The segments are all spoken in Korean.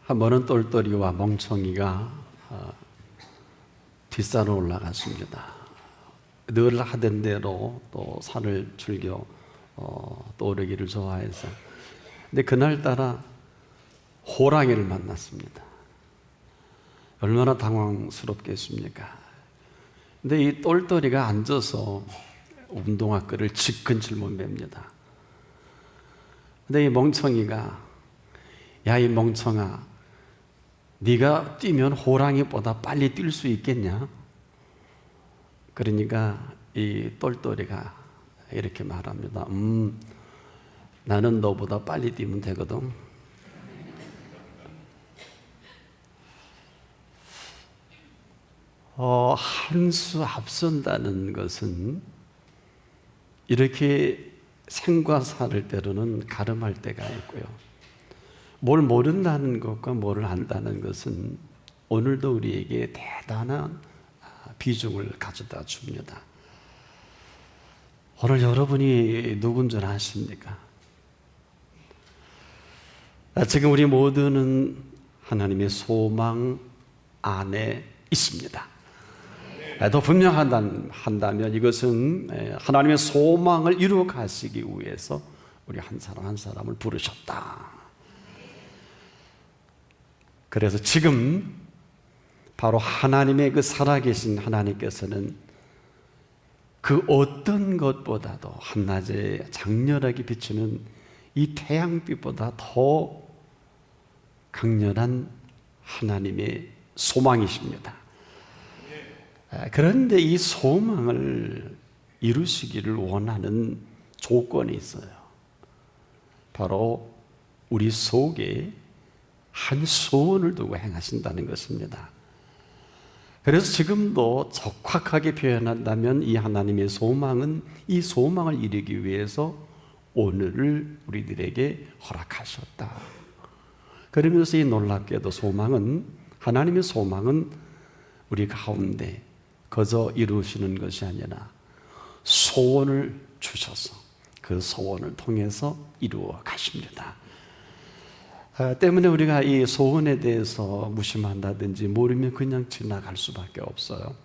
한 번은 똘똘이와 멍청이가 뒷산으로 올라갔습니다. 늘 하던 대로 또 산을 즐겨 또 오르기를 좋아해서. 근데 그날따라 호랑이를 만났습니다. 얼마나 당황스럽겠습니까? 근데 이 똘똘이가 앉아서 운동화 끈을 지끈질못 맵니다. 근데 이 멍청이가, 야, 이 멍청아, 네가 뛰면 호랑이보다 빨리 뛸 수 있겠냐? 그러니까 이 똘똘이가 이렇게 말합니다. 나는 너보다 빨리 뛰면 되거든. 한 수 앞선다는 것은 이렇게 생과 사를 때로는 가름할 때가 있고요. 뭘 모른다는 것과 뭘 안다는 것은 오늘도 우리에게 대단한 비중을 가져다 줍니다. 오늘 여러분이 누군 줄 아십니까? 지금 우리 모두는 하나님의 소망 안에 있습니다. 더 분명한다면 이것은 하나님의 소망을 이루어 가시기 위해서 우리 한 사람 한 사람을 부르셨다. 그래서 지금 바로 하나님의 그 살아계신 하나님께서는 그 어떤 것보다도 한낮에 장렬하게 비추는 이 태양빛보다 더 강렬한 하나님의 소망이십니다. 그런데 이 소망을 이루시기를 원하는 조건이 있어요. 바로 우리 속에 한 소원을 두고 행하신다는 것입니다. 그래서 지금도 적확하게 표현한다면 이 하나님의 소망은 이 소망을 이루기 위해서 오늘을 우리들에게 허락하셨다. 그러면서 이 놀랍게도 하나님의 소망은 우리 가운데 거저 이루시는 것이 아니라 소원을 주셔서 그 소원을 통해서 이루어 가십니다. 때문에 우리가 이 소원에 대해서 무심한다든지 모르면 그냥 지나갈 수밖에 없어요.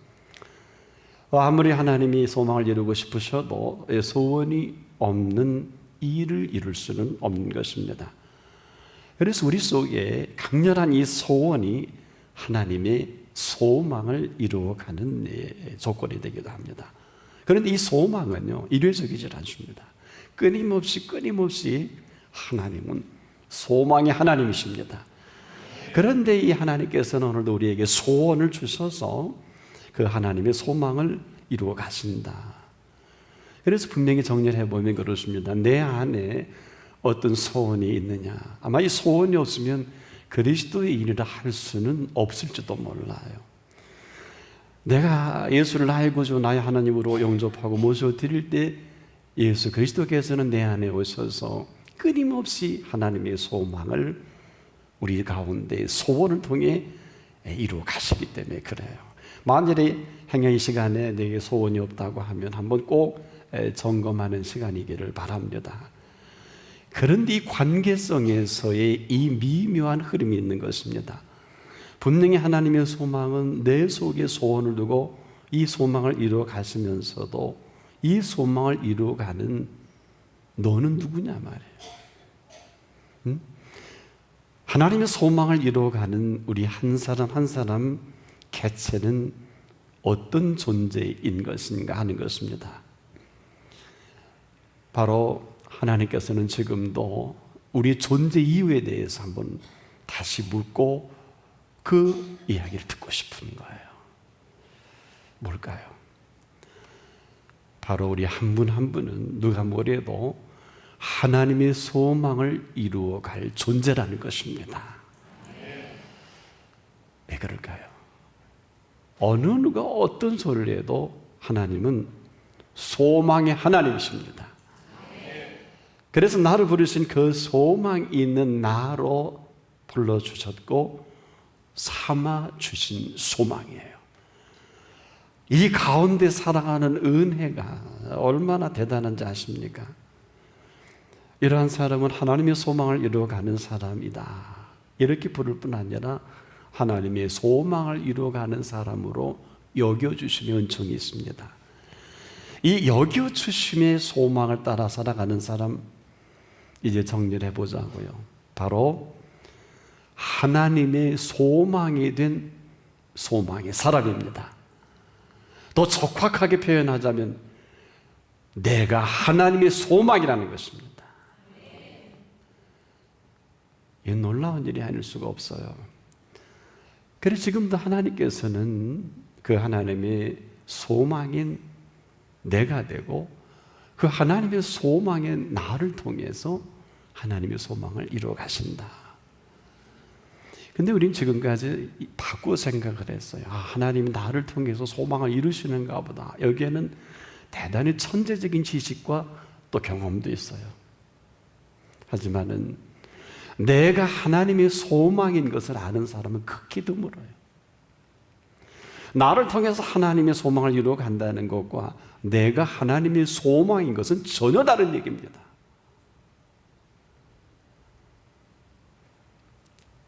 아무리 하나님이 소망을 이루고 싶으셔도 소원이 없는 일을 이룰 수는 없는 것입니다. 그래서 우리 속에 강렬한 이 소원이 하나님의 소망을 이루어가는 조건이 되기도 합니다. 그런데 이 소망은요, 일회적이질 않습니다. 끊임없이 하나님은 소망의 하나님이십니다. 그런데 이 하나님께서는 오늘도 우리에게 소원을 주셔서 그 하나님의 소망을 이루어 가신다. 그래서 분명히 정리해 보면 그렇습니다. 내 안에 어떤 소원이 있느냐, 아마 이 소원이 없으면 그리스도의 일을 할 수는 없을지도 몰라요. 내가 예수를 나의 구주 나의 하나님으로 영접하고 모셔드릴 때 예수 그리스도께서는 내 안에 오셔서 끊임없이 하나님의 소망을 우리 가운데 소원을 통해 이루어 가시기 때문에 그래요. 만일에 행여 이 시간에 내게 소원이 없다고 하면 한번 꼭 점검하는 시간이기를 바랍니다. 그런데 이 관계성에서의 이 미묘한 흐름이 있는 것입니다. 분명히 하나님의 소망은 내 속에 소원을 두고 이 소망을 이루어 가시면서도 이 소망을 이루어 가는 너는 누구냐 말이에요. 하나님의 소망을 이루어 가는 우리 한 사람 한 사람 개체는 어떤 존재인 것인가 하는 것입니다. 바로 하나님께서는 지금도 우리 존재 이유에 대해서 한번 다시 묻고 그 이야기를 듣고 싶은 거예요. 뭘까요? 바로 우리 한 분 한 분은 누가 뭐래도 하나님의 소망을 이루어 갈 존재라는 것입니다. 왜 그럴까요? 어느 누가 어떤 소리를 해도 하나님은 소망의 하나님이십니다. 그래서 나를 부르신 그 소망이 있는 나로 불러주셨고 삼아주신 소망이에요. 이 가운데 살아가는 은혜가 얼마나 대단한지 아십니까? 이러한 사람은 하나님의 소망을 이루어가는 사람이다. 이렇게 부를 뿐 아니라 하나님의 소망을 이루어가는 사람으로 여겨주심의 은총이 있습니다. 이 여겨주심의 소망을 따라 살아가는 사람, 이제 정리를 해보자고요. 바로 하나님의 소망이 된 소망의 사람입니다. 더 적확하게 표현하자면 내가 하나님의 소망이라는 것입니다. 이 놀라운 일이 아닐 수가 없어요. 그래서 지금도 하나님께서는 그 하나님의 소망인 내가 되고 그 하나님의 소망인 나를 통해서 하나님의 소망을 이루어 가신다. 근데 우리는 지금까지 바꾸어 생각을 했어요. 하나님이 나를 통해서 소망을 이루시는가 보다. 여기에는 대단히 천재적인 지식과 또 경험도 있어요. 하지만은 내가 하나님의 소망인 것을 아는 사람은 극히 드물어요. 나를 통해서 하나님의 소망을 이루어 간다는 것과 내가 하나님의 소망인 것은 전혀 다른 얘기입니다.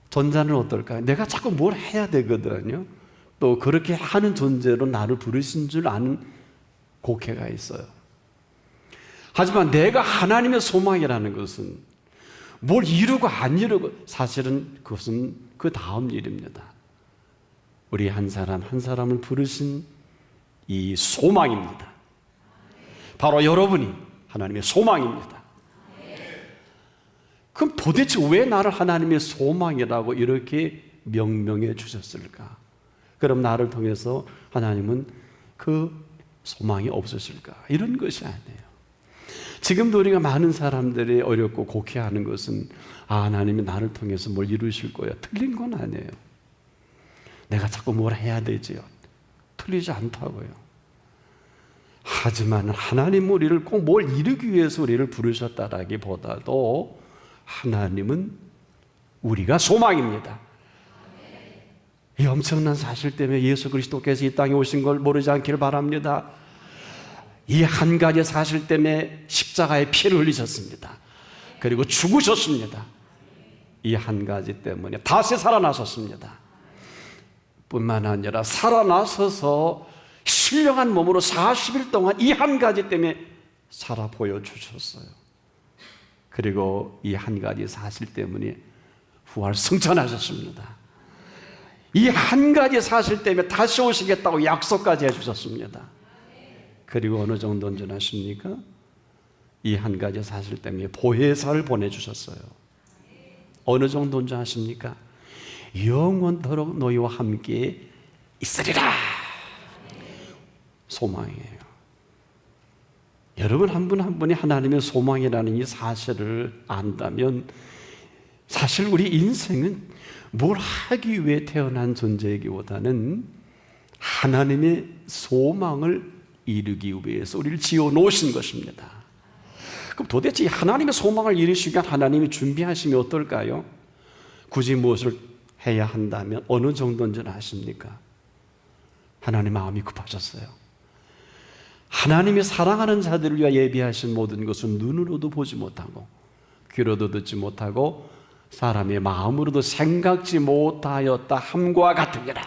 전자는 어떨까요? 내가 자꾸 뭘 해야 되거든요. 또 그렇게 하는 존재로 나를 부르신 줄 아는 곡해가 있어요. 하지만 내가 하나님의 소망이라는 것은 뭘 이루고 안 이루고, 사실은 그것은 그 다음 일입니다. 우리 한 사람 한 사람을 부르신 이 소망입니다. 바로 여러분이 하나님의 소망입니다. 그럼 도대체 왜 나를 하나님의 소망이라고 이렇게 명명해 주셨을까? 그럼 나를 통해서 하나님은 그 소망이 없으실까? 이런 것이 아니에요. 지금도 우리가 많은 사람들이 어렵고 곡해하는 것은 하나님이 나를 통해서 뭘 이루실 거야. 틀린 건 아니에요. 내가 자꾸 뭘 해야 되지요. 틀리지 않다고요. 하지만 하나님 우리를 꼭 뭘 이루기 위해서 우리를 부르셨다라기보다도 하나님은 우리가 소망입니다. 이 엄청난 사실 때문에 예수 그리스도께서 이 땅에 오신 걸 모르지 않기를 바랍니다. 이 한 가지 사실 때문에 십자가에 피를 흘리셨습니다. 그리고 죽으셨습니다. 이 한 가지 때문에 다시 살아나셨습니다. 뿐만 아니라 살아나셔서 신령한 몸으로 40일 동안 이 한 가지 때문에 살아 보여주셨어요. 그리고 이 한 가지 사실 때문에 부활 승천하셨습니다. 이 한 가지 사실 때문에 다시 오시겠다고 약속까지 해주셨습니다. 그리고 어느 정도인지 아십니까? 이 한 가지 사실 때문에 보혜사를 보내주셨어요. 어느 정도인지 아십니까? 영원토록 너희와 함께 있으리라. 소망이에요. 여러분 한 분 한 분이 하나님의 소망이라는 이 사실을 안다면 사실 우리 인생은 뭘 하기 위해 태어난 존재이기보다는 하나님의 소망을 이루기 위해서 우리를 지어 놓으신 것입니다. 그럼 도대체 하나님의 소망을 이루시기 위한 하나님이 준비하심이 어떨까요? 굳이 무엇을 해야 한다면 어느 정도인지 아십니까? 하나님 마음이 급하셨어요. 하나님이 사랑하는 자들을 위하여 예비하신 모든 것은 눈으로도 보지 못하고 귀로도 듣지 못하고 사람의 마음으로도 생각지 못하였다 함과 같으니라.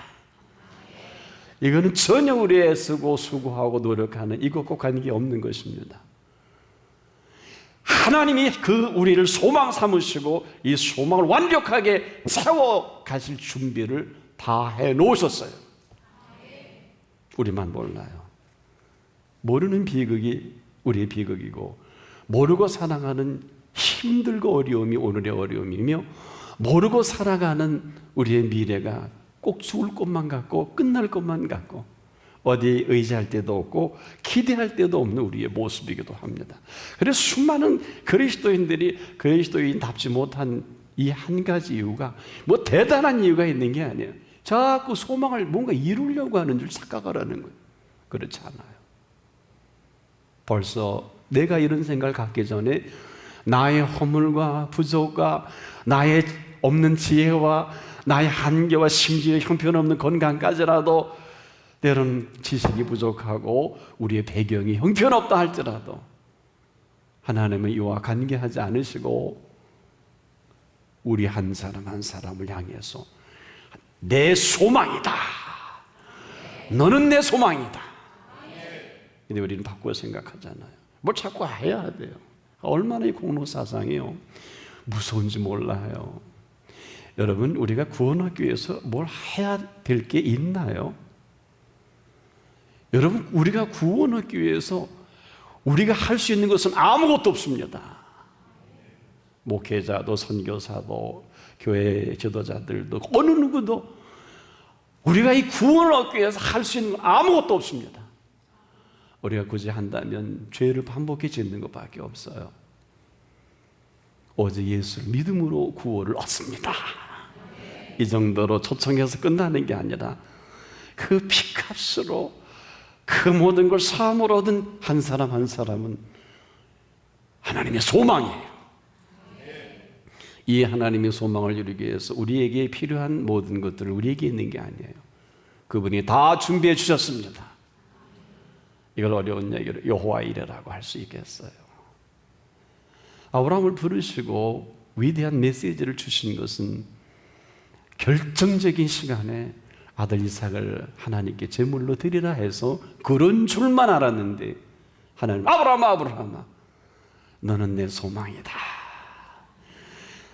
이거는 전혀 우리 애쓰고 수고하고 노력하는 이것과 관계 없는 것입니다. 하나님이 그 우리를 소망 삼으시고 이 소망을 완벽하게 채워 가실 준비를 다 해 놓으셨어요. 우리만 몰라요. 모르는 비극이 우리의 비극이고 모르고 살아가는 힘들고 어려움이 오늘의 어려움이며 모르고 살아가는 우리의 미래가 꼭 죽을 것만 같고 끝날 것만 같고 어디에 의지할 때도 없고 기대할 때도 없는 우리의 모습이기도 합니다. 그래서 수많은 그리스도인들이 그리스도인답지 못한 이 한 가지 이유가 뭐 대단한 이유가 있는 게 아니에요. 자꾸 소망을 뭔가 이루려고 하는 줄 착각을 하는 거예요. 그렇지 않아요. 벌써 내가 이런 생각을 갖기 전에 나의 허물과 부족과 나의 없는 지혜와 나의 한계와 심지어 형편없는 건강까지라도 때로는 지식이 부족하고 우리의 배경이 형편없다 할지라도 하나님은 이와 관계하지 않으시고 우리 한 사람 한 사람을 향해서 내 소망이다. 너는 내 소망이다. 근데 우리는 바꾸어 생각하잖아요. 뭘 자꾸 해야 돼요. 얼마나 이 공로사상이요, 무서운지 몰라요. 여러분, 우리가 구원하기 위해서 뭘 해야 될 게 있나요? 여러분, 우리가 구원하기 위해서 우리가 할 수 있는 것은 아무것도 없습니다. 목회자도 선교사도 교회 지도자들도 어느 누구도 우리가 이 구원을 얻기 위해서 할 수 있는 건 아무것도 없습니다. 우리가 굳이 한다면 죄를 반복해 짓는 것밖에 없어요. 오직 예수를 믿음으로 구원을 얻습니다. 이 정도로 초청해서 끝나는 게 아니라 그 피값으로 그 모든 걸 사함으로 얻은 한 사람 한 사람은 하나님의 소망이에요. 이 하나님의 소망을 이루기 위해서 우리에게 필요한 모든 것들을 우리에게 있는 게 아니에요. 그분이 다 준비해 주셨습니다. 이걸 어려운 얘기로 여호와 이레라고 할 수 있겠어요. 아브라함을 부르시고 위대한 메시지를 주신 것은 결정적인 시간에 아들 이삭을 하나님께 제물로 드리라 해서 그런 줄만 알았는데 하나님, 아브라함아 아브라함아 너는 내 소망이다.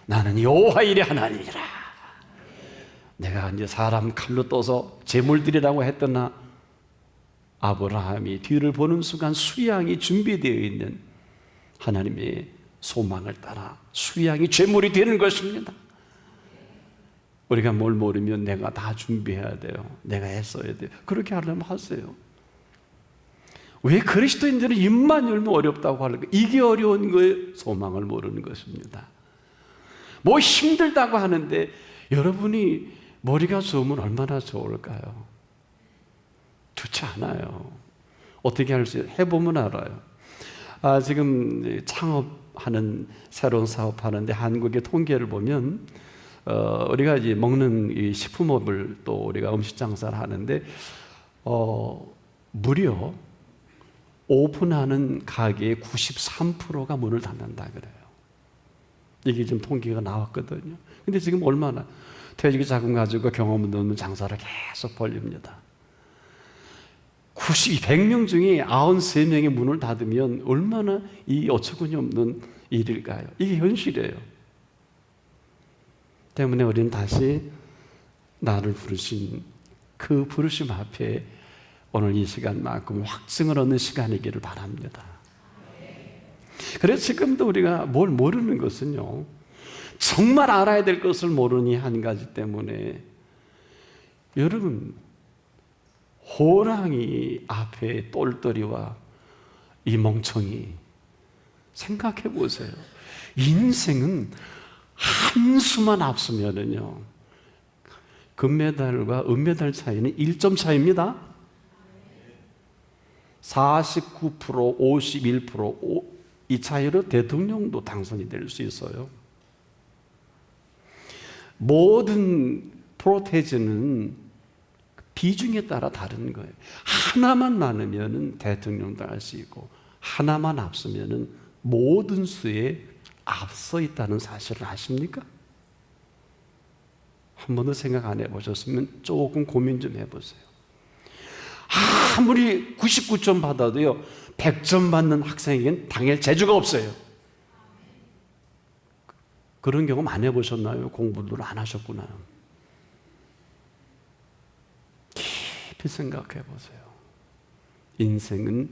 나는 여호와 이레 하나님이라. 내가 이제 사람 칼로 떠서 제물 드리라고 했더나 아브라함이 뒤를 보는 순간 수양이 준비되어 있는 하나님의 소망을 따라 수양이 제물이 되는 것입니다. 우리가 뭘 모르면 내가 다 준비해야 돼요. 내가 했어야 돼요. 그렇게 하려면 하세요. 왜 그리스도인들은 입만 열면 어렵다고 하는가? 이게 어려운 거예요. 소망을 모르는 것입니다. 뭐 힘들다고 하는데 여러분이 머리가 좋으면 얼마나 좋을까요? 좋지 않아요. 어떻게 할 수 있어요? 해보면 알아요. 지금 창업하는, 새로운 사업하는데 한국의 통계를 보면 우리가 이제 먹는 이 식품업을 또 우리가 음식 장사를 하는데 무려 오픈하는 가게의 93%가 문을 닫는다 그래요. 이게 지금 통계가 나왔거든요. 근데 지금 얼마나 퇴직이 자금 가지고 경험 없는 장사를 계속 벌립니다. 100명 중에 93명의 문을 닫으면 얼마나 이 어처구니 없는 일일까요? 이게 현실이에요. 때문에 우리는 다시 나를 부르신 그 부르심 앞에 오늘 이 시간만큼 확증을 얻는 시간이기를 바랍니다. 그래서 지금도 우리가 뭘 모르는 것은요, 정말 알아야 될 것을 모르니 한 가지 때문에 여러분, 호랑이 앞에 똘똘이와 이 멍청이 생각해 보세요. 인생은 한 수만 앞서면은요, 금메달과 은메달 차이는 1점 차이입니다. 49%, 51%, 이 차이로 대통령도 당선이 될 수 있어요. 모든 프로테이즈는 비중에 따라 다른 거예요. 하나만 많으면 대통령도 할 수 있고 하나만 앞서면 모든 수에 앞서 있다는 사실을 아십니까? 한 번도 생각 안 해보셨으면 조금 고민 좀 해보세요. 아무리 99점 받아도요, 100점 받는 학생에겐 당할 재주가 없어요. 그런 경험 안 해보셨나요? 공부를 안 하셨구나. 깊이 생각해 보세요. 인생은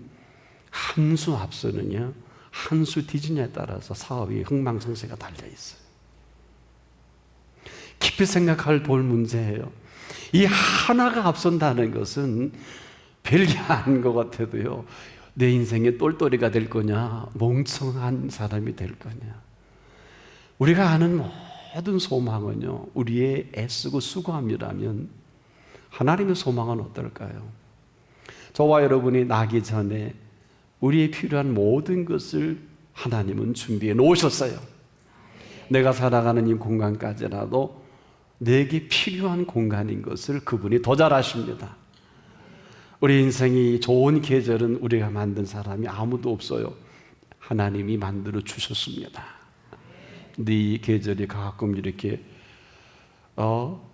한 수 앞서느냐 한 수 뒤지냐에 따라서 사업이 흥망성쇠가 달려 있어요. 깊이 생각할 볼 문제예요. 이 하나가 앞선다는 것은 별게 아닌 것 같아도요, 내 인생의 똘똘이가 될 거냐 멍청한 사람이 될 거냐. 우리가 아는 모든 소망은요, 우리의 애쓰고 수고함이라면 하나님의 소망은 어떨까요? 저와 여러분이 나기 전에 우리의 필요한 모든 것을 하나님은 준비해 놓으셨어요. 내가 살아가는 이 공간까지라도 내게 필요한 공간인 것을 그분이 더 잘 아십니다. 우리 인생이 좋은 계절은 우리가 만든 사람이 아무도 없어요. 하나님이 만들어 주셨습니다. 네 계절이 가끔 이렇게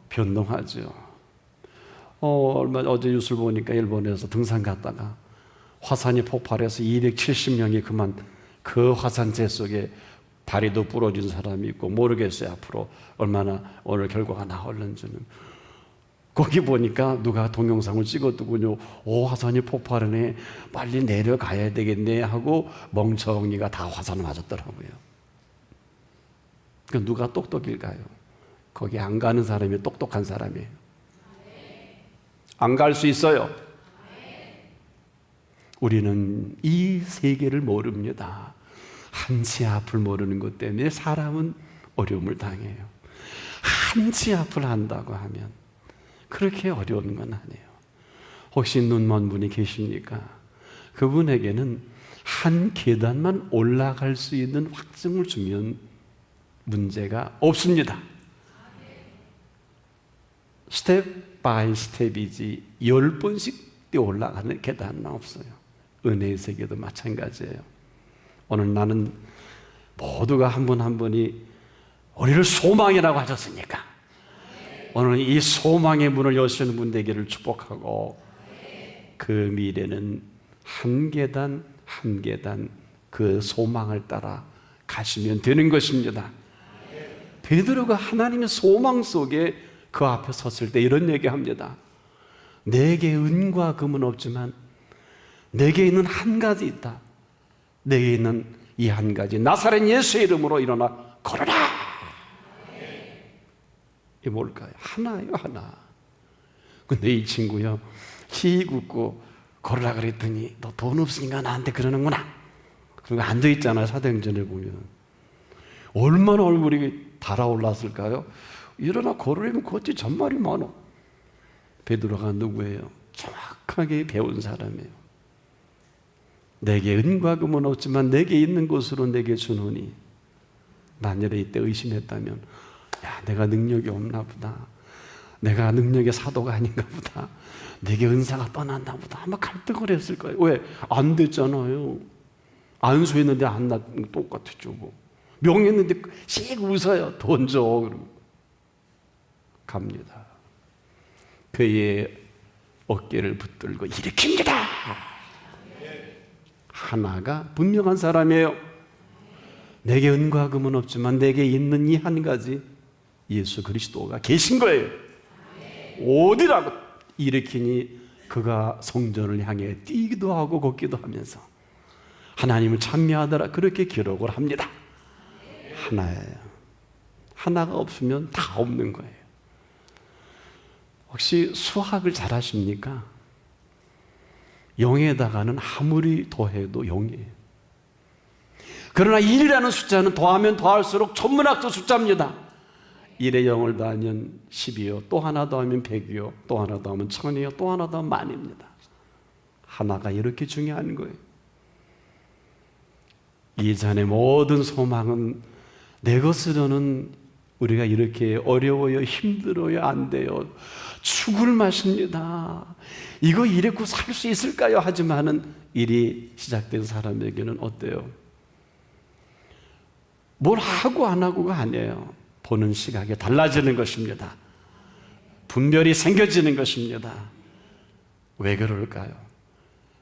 변동하죠. 어제 뉴스를 보니까 일본에서 등산 갔다가 화산이 폭발해서 270명이 그만 그 화산재 속에 다리도 부러진 사람이 있고, 모르겠어요 앞으로 얼마나 오늘 결과가 나올는지는. 거기 보니까 누가 동영상을 찍어두고요, 화산이 폭발하네, 빨리 내려가야 되겠네 하고 멍청이가 다 화산 맞았더라고요. 그 누가 똑똑일까요? 거기 안 가는 사람이 똑똑한 사람이에요. 안 갈 수 있어요. 우리는 이 세계를 모릅니다. 한치 앞을 모르는 것 때문에 사람은 어려움을 당해요. 한치 앞을 한다고 하면 그렇게 어려운 건 아니에요. 혹시 눈 먼 분이 계십니까? 그분에게는 한 계단만 올라갈 수 있는 확증을 주면 문제가 없습니다. 스텝 바이 스텝이지 10번씩 뛰어 올라가는 계단은 없어요. 은혜의 세계도 마찬가지예요. 오늘 나는 모두가 한 분 한 분이 우리를 소망이라고 하셨으니까 오늘 이 소망의 문을 여시는 분 되기를 축복하고, 그 미래는 한 계단 한 계단 그 소망을 따라 가시면 되는 것입니다. 베드로가 하나님의 소망 속에 그 앞에 섰을 때 이런 얘기합니다. 내게 은과 금은 없지만 내게 있는 한 가지 있다. 내게 있는 이 한 가지, 나사렛 예수의 이름으로 일어나 걸어라. 이게 뭘까요? 하나예요, 하나. 근데 이 친구요, 히 웃고 걸으라 그랬더니 너 돈 없으니까 나한테 그러는구나. 그리고 앉아있잖아요. 사도행전에 보면 얼마나 얼굴이 달아올랐을까요? 일어나 걸으려면 걷지 전말이 많어. 베드로가 누구예요? 정확하게 배운 사람이에요. 내게 은과 금은 없지만 내게 있는 것으로 내게 주노니, 만일에 이때 의심했다면 야, 내가 능력이 없나 보다, 내가 능력의 사도가 아닌가 보다, 내게 은사가 떠났나 보다 아마 갈등을 했을 거예요. 왜? 안 됐잖아요. 안수했는데 안 났던 거 똑같았죠. 뭐. 명했는데 씩 웃어요. 돈 줘. 그러고 갑니다. 그의 어깨를 붙들고 일으킵니다. 하나가 분명한 사람이에요. 내게 은과 금은 없지만 내게 있는 이 한 가지, 예수 그리스도가 계신 거예요. 어디라고 일으키니 그가 성전을 향해 뛰기도 하고 걷기도 하면서 하나님을 찬미하더라, 그렇게 기록을 합니다. 하나예요. 하나가 없으면 다 없는 거예요. 혹시 수학을 잘 하십니까? 0에다가는 아무리 더해도 0이에요. 그러나 1이라는 숫자는 더하면 더할수록 천문학적 숫자입니다. 1에 0을 더하면 10이요, 또 하나 더하면 100이요, 또 하나 더하면 1000이요, 또 하나 더하면 만입니다. 하나가 이렇게 중요한 거예요. 이전의 모든 소망은 내 것으로는 우리가 이렇게 어려워요, 힘들어요, 안 돼요, 죽을 맛입니다, 이거 이랬고 살 수 있을까요? 하지만은 일이 시작된 사람에게는 어때요? 뭘 하고 안 하고가 아니에요. 보는 시각이 달라지는 것입니다. 분별이 생겨지는 것입니다. 왜 그럴까요?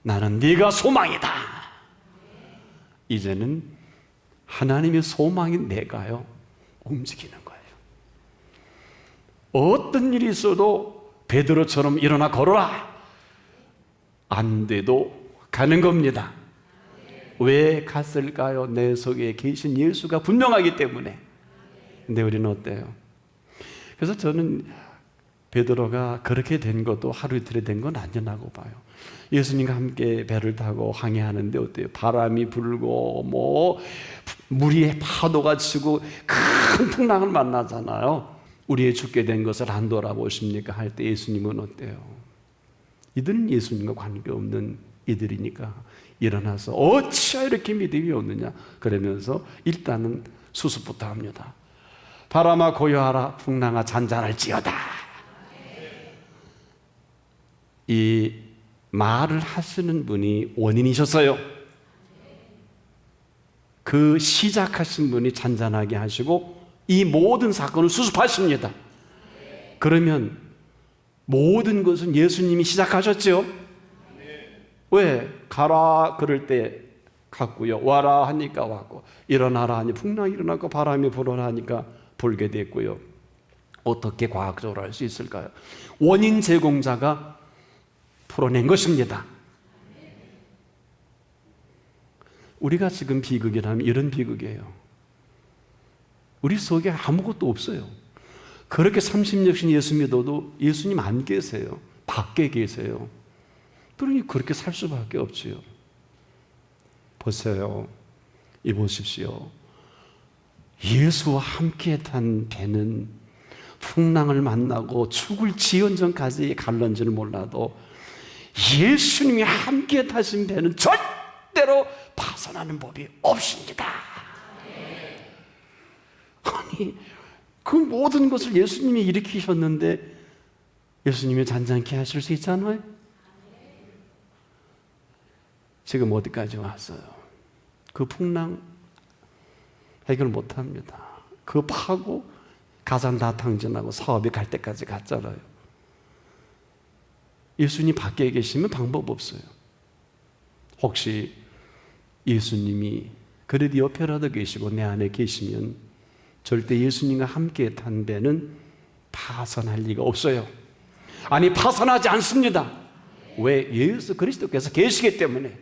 나는 네가 소망이다. 이제는 하나님의 소망인 내가요, 움직이는 거예요. 어떤 일이 있어도 베드로처럼 일어나 걸어라, 안 돼도 가는 겁니다. 왜 갔을까요? 내 속에 계신 예수가 분명하기 때문에. 근데 우리는 어때요? 그래서 저는 베드로가 그렇게 된 것도 하루 이틀에 된 건 아니라고 봐요. 예수님과 함께 배를 타고 항해하는데 어때요? 바람이 불고 뭐 물이 파도가 치고 큰 풍랑을 만나잖아요. 우리의 죽게 된 것을 안 돌아보십니까? 할 때 예수님은 어때요? 이들은 예수님과 관계없는 이들이니까 일어나서 어찌하여 이렇게 믿음이 없느냐 그러면서 일단은 수습부터 합니다. 바람아 고요하라, 풍랑아 잔잔할지어다. 이 말을 하시는 분이 원인이셨어요. 그 그 시작하신 분이 잔잔하게 하시고 이 모든 사건을 수습하십니다. 그러면 모든 것은 예수님이 시작하셨죠? 왜? 가라 그럴 때 갔고요, 와라 하니까 왔고, 일어나라 하니 풍랑이 일어나고 바람이 불어라 하니까 불게 됐고요. 어떻게 과학적으로 할 수 있을까요? 원인 제공자가 풀어낸 것입니다. 우리가 지금 비극이라면 이런 비극이에요. 우리 속에 아무것도 없어요. 그렇게 30년씩 예수 믿어도 예수님 안 계세요. 밖에 계세요. 그러니 그렇게 살 수밖에 없지요. 보세요. 이보십시오. 예수와 함께 탄 배는 풍랑을 만나고 죽을 지연전까지 갈런지는 몰라도 예수님이 함께 타신 배는 절대로 파산하는 법이 없습니다. 아니, 그 모든 것을 예수님이 일으키셨는데 예수님이 잔잔케 하실 수 있잖아요. 지금 어디까지 왔어요? 그 풍랑 해결 못합니다. 그 파고 가장 다 탕진하고 사업이 갈 때까지 갔잖아요. 예수님 밖에 계시면 방법 없어요. 혹시 예수님이 그래도 옆에라도 계시고 내 안에 계시면 절대 예수님과 함께 탄 배는 파산할 리가 없어요. 아니, 파산하지 않습니다. 왜? 예수 그리스도께서 계시기 때문에.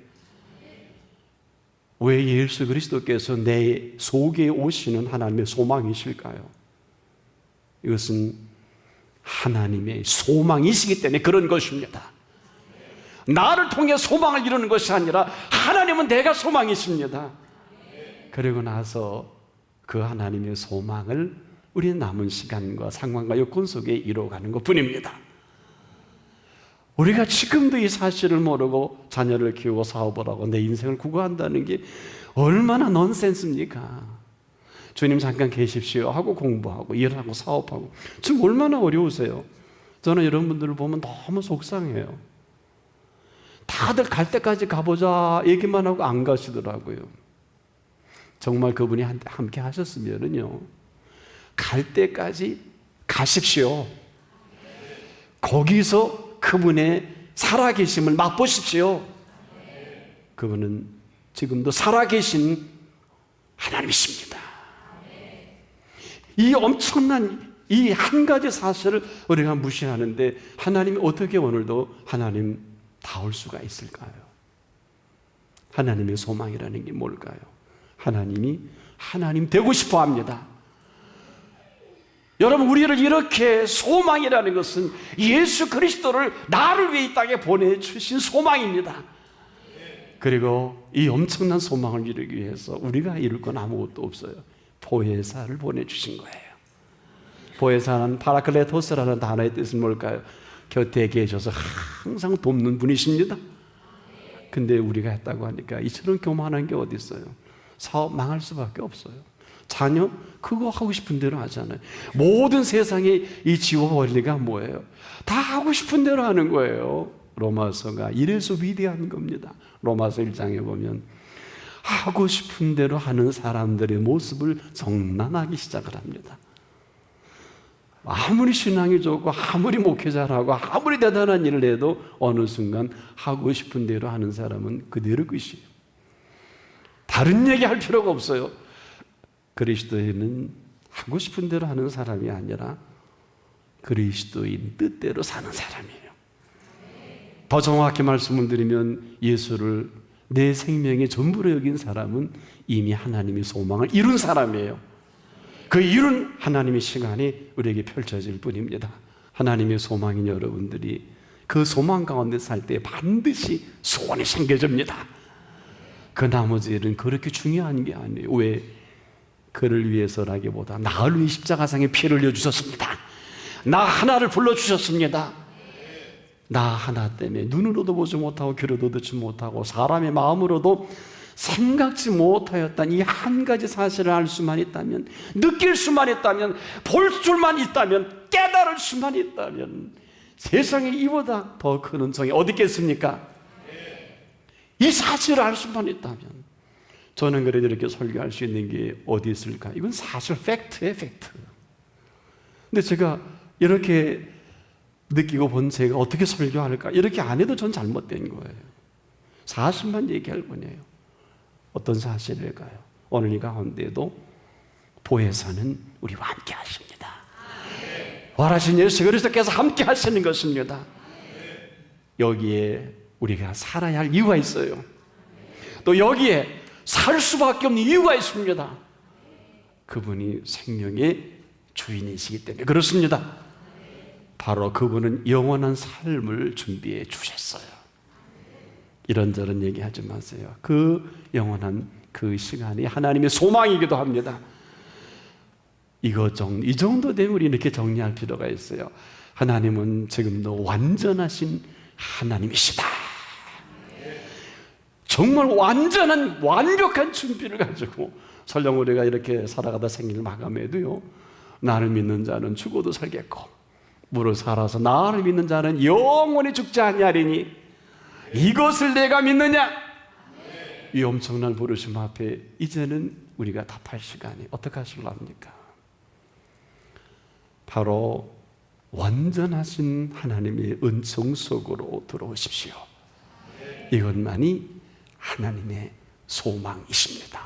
왜 예수 그리스도께서 내 속에 오시는 하나님의 소망이실까요? 이것은 하나님의 소망이시기 때문에 그런 것입니다. 나를 통해 소망을 이루는 것이 아니라 하나님은 내가 소망이십니다. 그리고 나서 그 하나님의 소망을 우리의 남은 시간과 상황과 여건 속에 이루어가는 것뿐입니다. 우리가 지금도 이 사실을 모르고 자녀를 키우고 사업을 하고 내 인생을 구가한다는 게 얼마나 넌센스입니까? 주님 잠깐 계십시오 하고 공부하고 일하고 사업하고 지금 얼마나 어려우세요? 저는 여러분들을 보면 너무 속상해요. 다들 갈 때까지 가보자 얘기만 하고 안 가시더라고요. 정말 그분이 함께 하셨으면요, 갈 때까지 가십시오. 거기서 그분의 살아계심을 맛보십시오. 그분은 지금도 살아계신 하나님이십니다. 이 엄청난 이 한 가지 사실을 우리가 무시하는데 하나님이 어떻게 오늘도 하나님 다울 수가 있을까요? 하나님의 소망이라는 게 뭘까요? 하나님이 하나님 되고 싶어 합니다. 여러분, 우리를 이렇게 소망이라는 것은 예수 그리스도를 나를 위해 이 땅에 보내주신 소망입니다. 그리고 이 엄청난 소망을 이루기 위해서 우리가 이룰 건 아무것도 없어요. 보혜사를 보내주신 거예요. 보혜사는 파라클레토스라는 단어의 뜻은 뭘까요? 곁에 계셔서 항상 돕는 분이십니다. 근데 우리가 했다고 하니까 이처럼 교만한 게 어디 있어요? 사업 망할 수밖에 없어요. 자녀 그거 하고 싶은 대로 하잖아요. 모든 세상의 이 지와 원리가 뭐예요? 다 하고 싶은 대로 하는 거예요. 로마서가 이래서 위대한 겁니다. 로마서 1장에 보면 하고 싶은 대로 하는 사람들의 모습을 정난하기 시작을 합니다. 아무리 신앙이 좋고 아무리 목회자라고 아무리 대단한 일을 해도 어느 순간 하고 싶은 대로 하는 사람은 그대로 끝이에요. 다른 얘기할 필요가 없어요. 그리스도인은 하고 싶은 대로 하는 사람이 아니라 그리스도인 뜻대로 사는 사람이에요. 더 정확히 말씀을 드리면 예수를 내 생명의 전부로 여긴 사람은 이미 하나님의 소망을 이룬 사람이에요. 그 이룬 하나님의 시간이 우리에게 펼쳐질 뿐입니다. 하나님의 소망인 여러분들이 그 소망 가운데 살 때 반드시 소원이 생겨집니다. 그 나머지 일은 그렇게 중요한 게 아니에요. 왜? 그를 위해서라기보다 나를 위해 십자가상에 피를 흘려주셨습니다. 나 하나를 불러주셨습니다. 나 하나 때문에 눈으로도 보지 못하고 귀로도 듣지 못하고 사람의 마음으로도 생각지 못하였던 이 한 가지 사실을 알 수만 있다면, 느낄 수만 있다면, 볼 수만 있다면, 깨달을 수만 있다면 세상에 이보다 더 큰 은총이 어디 있겠습니까? 이 사실을 알 수만 있다면 저는 그래도 이렇게 설교할 수 있는 게 어디 있을까? 이건 사실 팩트예요, 팩트. 근데 제가 이렇게 느끼고 본 제가 어떻게 설교할까? 이렇게 안 해도 전 잘못된 거예요. 사실만 얘기할 뿐이에요. 어떤 사실일까요? 오늘 이 가운데도 보혜사는 우리와 함께 하십니다. 부활하신 예수 그리스도께서 함께 하시는 것입니다. 여기에 우리가 살아야 할 이유가 있어요. 또 여기에 살 수밖에 없는 이유가 있습니다. 그분이 생명의 주인이시기 때문에 그렇습니다. 바로 그분은 영원한 삶을 준비해 주셨어요. 이런저런 얘기하지 마세요. 그 영원한 그 시간이 하나님의 소망이기도 합니다. 이 정도 되면 우리 이렇게 정리할 필요가 있어요. 하나님은 지금도 완전하신 하나님이시다. 정말 완벽한 준비를 가지고, 설령 우리가 이렇게 살아가다 생일을 마감해도요, 나를 믿는 자는 죽어도 살겠고 무릇 살아서 나를 믿는 자는 영원히 죽지 아니하리니 이것을 내가 믿느냐? 이 엄청난 부르심 앞에 이제는 우리가 답할 시간이 어떻게 하실랍니까? 바로 완전하신 하나님의 은총 속으로 들어오십시오. 이것만이 하나님의 소망이십니다.